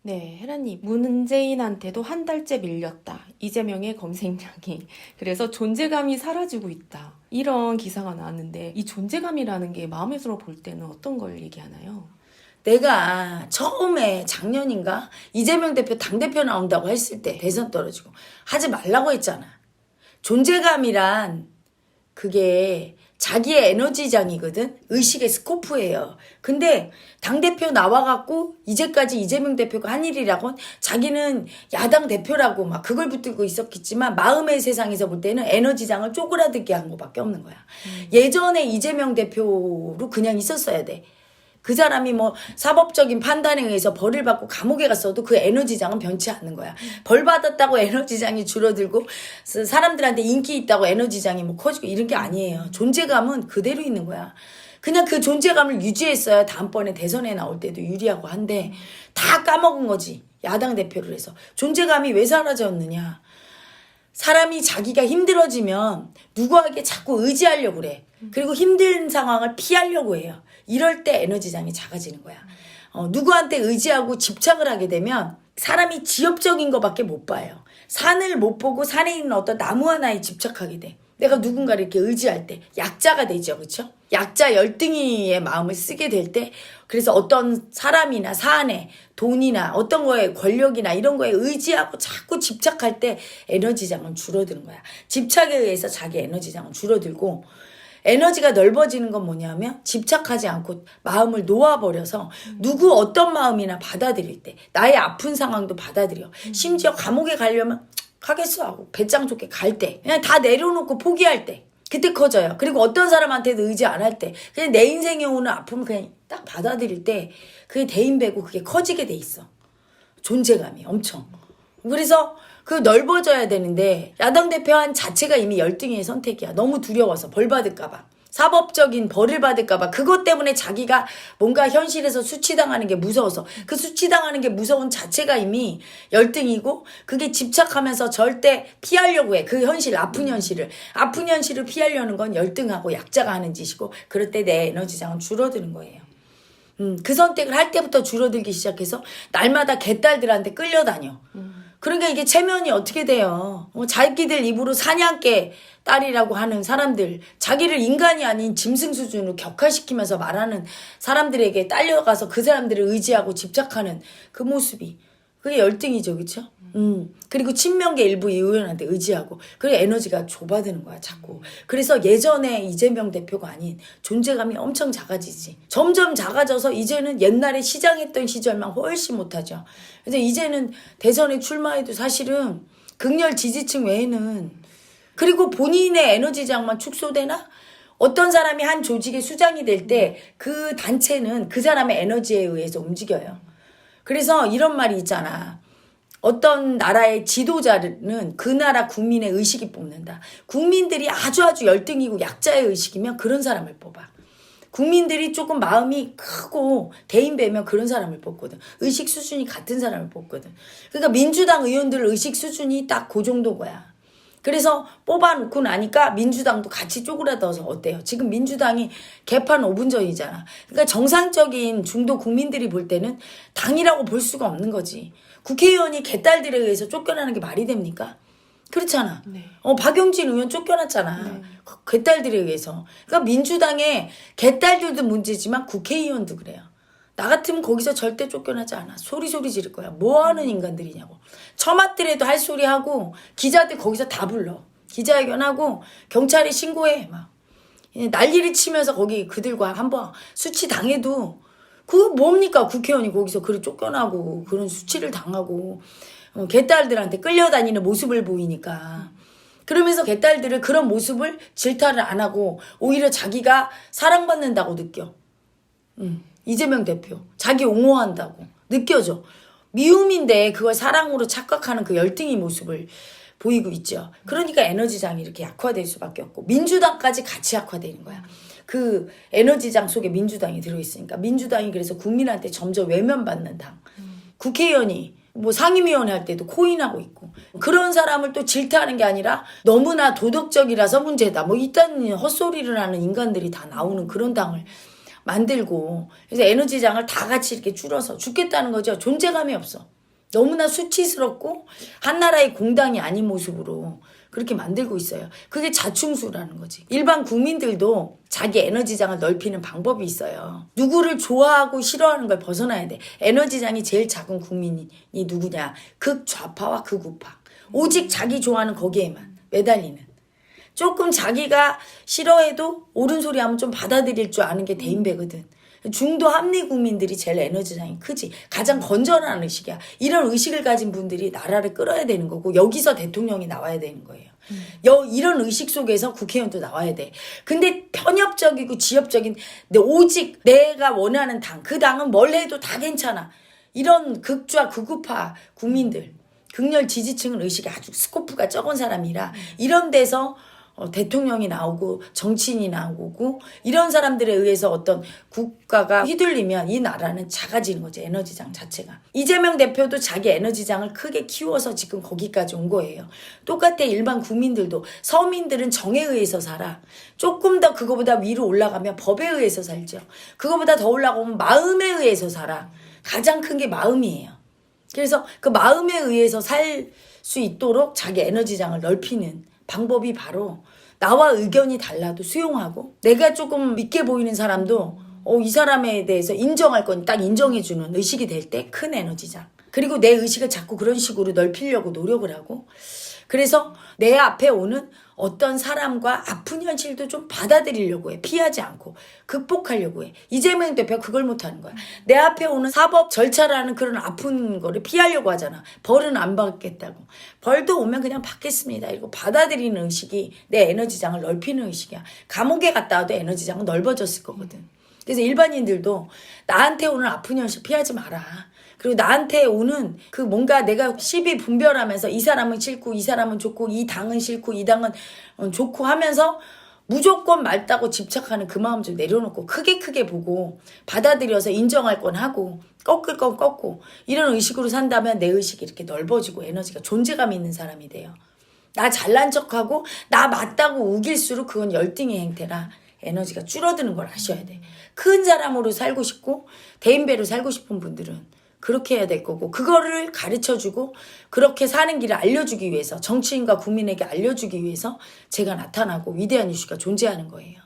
네, 혜라님. 문재인한테도 한 달째 밀렸다. 이재명의 검색량이. 그래서 존재감이 사라지고 있다. 이런 기사가 나왔는데 이 존재감이라는 게 마음에서 볼 때는 어떤 걸 얘기하나요? 내가 처음에 작년인가 이재명 대표 당대표 나온다고 했을 때 대선 떨어지고 하지 말라고 했잖아. 존재감이란 그게 자기의 에너지장이거든. 의식의 스코프예요. 근데 당대표 나와갖고 이제까지 이재명 대표가 한 일이라곤 자기는 야당 대표라고 막 그걸 붙들고 있었겠지만 마음의 세상에서 볼 때는 에너지장을 쪼그라들게 한 것밖에 없는 거야. 예전에 이재명 대표로 그냥 있었어야 돼. 그 사람이 뭐 사법적인 판단에 의해서 벌을 받고 감옥에 갔어도 그 에너지장은 변치 않는 거야. 벌 받았다고 에너지장이 줄어들고 사람들한테 인기 있다고 에너지장이 뭐 커지고 이런 게 아니에요. 존재감은 그대로 있는 거야. 그냥 그 존재감을 유지했어야 다음번에 대선에 나올 때도 유리하고 한데 다 까먹은 거지. 야당 대표를 해서. 존재감이 왜 사라졌느냐. 사람이 자기가 힘들어지면 누구에게 자꾸 의지하려고 그래. 그리고 힘든 상황을 피하려고 해요. 이럴 때 에너지장이 작아지는 거야. 누구한테 의지하고 집착을 하게 되면 사람이 지엽적인 것밖에 못 봐요. 산을 못 보고 산에 있는 어떤 나무 하나에 집착하게 돼. 내가 누군가를 이렇게 의지할 때 약자가 되죠. 그렇죠? 약자 열등이의 마음을 쓰게 될 때 그래서 어떤 사람이나 사안에 돈이나 어떤 거에 권력이나 이런 거에 의지하고 자꾸 집착할 때 에너지장은 줄어드는 거야. 집착에 의해서 자기 에너지장은 줄어들고 에너지가 넓어지는 건 뭐냐면 집착하지 않고 마음을 놓아버려서 누구 어떤 마음이나 받아들일 때 나의 아픈 상황도 받아들여. 심지어 감옥에 가려면 가겠어 하고 배짱 좋게 갈 때 그냥 다 내려놓고 포기할 때 그때 커져요. 그리고 어떤 사람한테도 의지 안 할 때 그냥 내 인생에 오는 아픔을 그냥 딱 받아들일 때 그게 대인배고 그게 커지게 돼 있어. 존재감이 엄청. 그래서 그 넓어져야 되는데 야당 대표한 자체가 이미 열등의 선택이야. 너무 두려워서 벌 받을까 봐. 사법적인 벌을 받을까 봐. 그것 때문에 자기가 뭔가 현실에서 수치당하는 게 무서워서 그 수치당하는 게 무서운 자체가 이미 열등이고 그게 집착하면서 절대 피하려고 해. 그 현실, 아픈 현실을. 아픈 현실을 피하려는 건 열등하고 약자가 하는 짓이고 그럴 때 내 에너지장은 줄어드는 거예요. 그 선택을 할 때부터 줄어들기 시작해서 날마다 개딸들한테 끌려다녀. 그러니까 이게 체면이 어떻게 돼요? 자기들 입으로 사냥개 딸이라고 하는 사람들, 자기를 인간이 아닌 짐승 수준으로 격화시키면서 말하는 사람들에게 딸려가서 그 사람들을 의지하고 집착하는 그 모습이 그게 열등이죠, 그렇죠? 그리고 친명계 일부 의원한테 의지하고 그래 에너지가 좁아드는 거야 자꾸. 그래서 예전에 이재명 대표가 아닌 존재감이 엄청 작아지지. 점점 작아져서 이제는 옛날에 시장했던 시절만 훨씬 못하죠. 그래서 이제는 대선에 출마해도 사실은 극렬 지지층 외에는 그리고 본인의 에너지장만 축소되나? 어떤 사람이 한 조직의 수장이 될 때 그 단체는 그 사람의 에너지에 의해서 움직여요. 그래서 이런 말이 있잖아. 어떤 나라의 지도자는 그 나라 국민의 의식이 뽑는다. 국민들이 아주 열등이고 약자의 의식이면 그런 사람을 뽑아. 국민들이 조금 마음이 크고 대인배면 그런 사람을 뽑거든. 의식 수준이 같은 사람을 뽑거든. 그러니까 민주당 의원들 의식 수준이 딱 그 정도 거야. 그래서 뽑아놓고 나니까 민주당도 같이 쪼그라들어서 어때요? 지금 민주당이 개판 5분 전이잖아. 그러니까 정상적인 중도 국민들이 볼 때는 당이라고 볼 수가 없는 거지. 국회의원이 개딸들에 의해서 쫓겨나는 게 말이 됩니까? 그렇잖아. 네. 박용진 의원 쫓겨났잖아. 네. 개딸들에 의해서. 그러니까 민주당의 개딸들도 문제지만 국회의원도 그래요. 나 같으면 거기서 절대 쫓겨나지 않아. 소리 지를 거야. 뭐 하는 인간들이냐고. 처맞더라도 할 소리 하고 기자들 거기서 다 불러. 기자회견하고 경찰에 신고해. 막 난리를 치면서 거기 그들과 한번 수치 당해도 그거 뭡니까? 국회의원이 거기서 그래 쫓겨나고 그런 수치를 당하고 개딸들한테 끌려다니는 모습을 보이니까. 그러면서 개딸들을 그런 모습을 질타를 안 하고 오히려 자기가 사랑받는다고 느껴. 이재명 대표 자기 옹호한다고 느껴져. 미움인데 그걸 사랑으로 착각하는 그 열등의 모습을 보이고 있죠. 그러니까 에너지장이 이렇게 약화될 수밖에 없고 민주당까지 같이 약화되는 거야. 그 에너지장 속에 민주당이 들어있으니까 민주당이 그래서 국민한테 점점 외면받는 당. 국회의원이 뭐 상임위원회 할 때도 코인하고 있고 그런 사람을 또 질타하는 게 아니라 너무나 도덕적이라서 문제다. 뭐 이딴 헛소리를 하는 인간들이 다 나오는 그런 당을 만들고 그래서 에너지장을 다 같이 이렇게 줄어서 죽겠다는 거죠. 존재감이 없어. 너무나 수치스럽고 한나라의 공당이 아닌 모습으로 그렇게 만들고 있어요. 그게 자충수라는 거지. 일반 국민들도 자기 에너지장을 넓히는 방법이 있어요. 누구를 좋아하고 싫어하는 걸 벗어나야 돼. 에너지장이 제일 작은 국민이 누구냐? 극좌파와 극우파. 오직 자기 좋아하는 거기에만 매달리는. 조금 자기가 싫어해도 옳은 소리 하면 좀 받아들일 줄 아는 게 대인배거든. 중도 합리 국민들이 제일 에너지장이 크지. 가장 건전한 의식이야. 이런 의식을 가진 분들이 나라를 끌어야 되는 거고 여기서 대통령이 나와야 되는 거예요. 이런 의식 속에서 국회의원도 나와야 돼. 근데 편협적이고 지엽적인 근데 오직 내가 원하는 당, 그 당은 뭘 해도 다 괜찮아. 이런 극좌 극우파 국민들, 극렬 지지층은 의식이 아주 스코프가 적은 사람이라 이런 데서 대통령이 나오고 정치인이 나오고 이런 사람들에 의해서 어떤 국가가 휘둘리면 이 나라는 작아지는 거지. 에너지장 자체가. 이재명 대표도 자기 에너지장을 크게 키워서 지금 거기까지 온 거예요. 똑같아. 일반 국민들도. 서민들은 정에 의해서 살아. 조금 더 그거보다 위로 올라가면 법에 의해서 살죠. 그거보다 더 올라가면 마음에 의해서 살아. 가장 큰 게 마음이에요. 그래서 그 마음에 의해서 살 수 있도록 자기 에너지장을 넓히는 방법이 바로 나와 의견이 달라도 수용하고 내가 조금 믿게 보이는 사람도 이 사람에 대해서 인정할 건 딱 인정해주는 의식이 될 때 큰 에너지장. 그리고 내 의식을 자꾸 그런 식으로 넓히려고 노력을 하고 그래서 내 앞에 오는 어떤 사람과 아픈 현실도 좀 받아들이려고 해. 피하지 않고 극복하려고 해. 이재명 대표가 그걸 못하는 거야. 내 앞에 오는 사법 절차라는 그런 아픈 거를 피하려고 하잖아. 벌은 안 받겠다고. 벌도 오면 그냥 받겠습니다. 이거 받아들이는 의식이 내 에너지장을 넓히는 의식이야. 감옥에 갔다 와도 에너지장은 넓어졌을 거거든. 그래서 일반인들도 나한테 오는 아픈 현실 피하지 마라. 그리고 나한테 오는 그 뭔가 내가 시비 분별하면서 이 사람은 싫고 이 사람은 좋고 이 당은 싫고 이 당은 좋고 하면서 무조건 맞다고 집착하는 그 마음 좀 내려놓고 크게 보고 받아들여서 인정할 건 하고 꺾을 건 꺾고 이런 의식으로 산다면 내 의식이 이렇게 넓어지고 에너지가 존재감이 있는 사람이 돼요. 나 잘난 척하고 나 맞다고 우길수록 그건 열등의 행태라 에너지가 줄어드는 걸 아셔야 돼. 큰 사람으로 살고 싶고 대인배로 살고 싶은 분들은 그렇게 해야 될 거고 그거를 가르쳐주고 그렇게 사는 길을 알려주기 위해서 정치인과 국민에게 알려주기 위해서 제가 나타나고 위대한 이슈가 존재하는 거예요.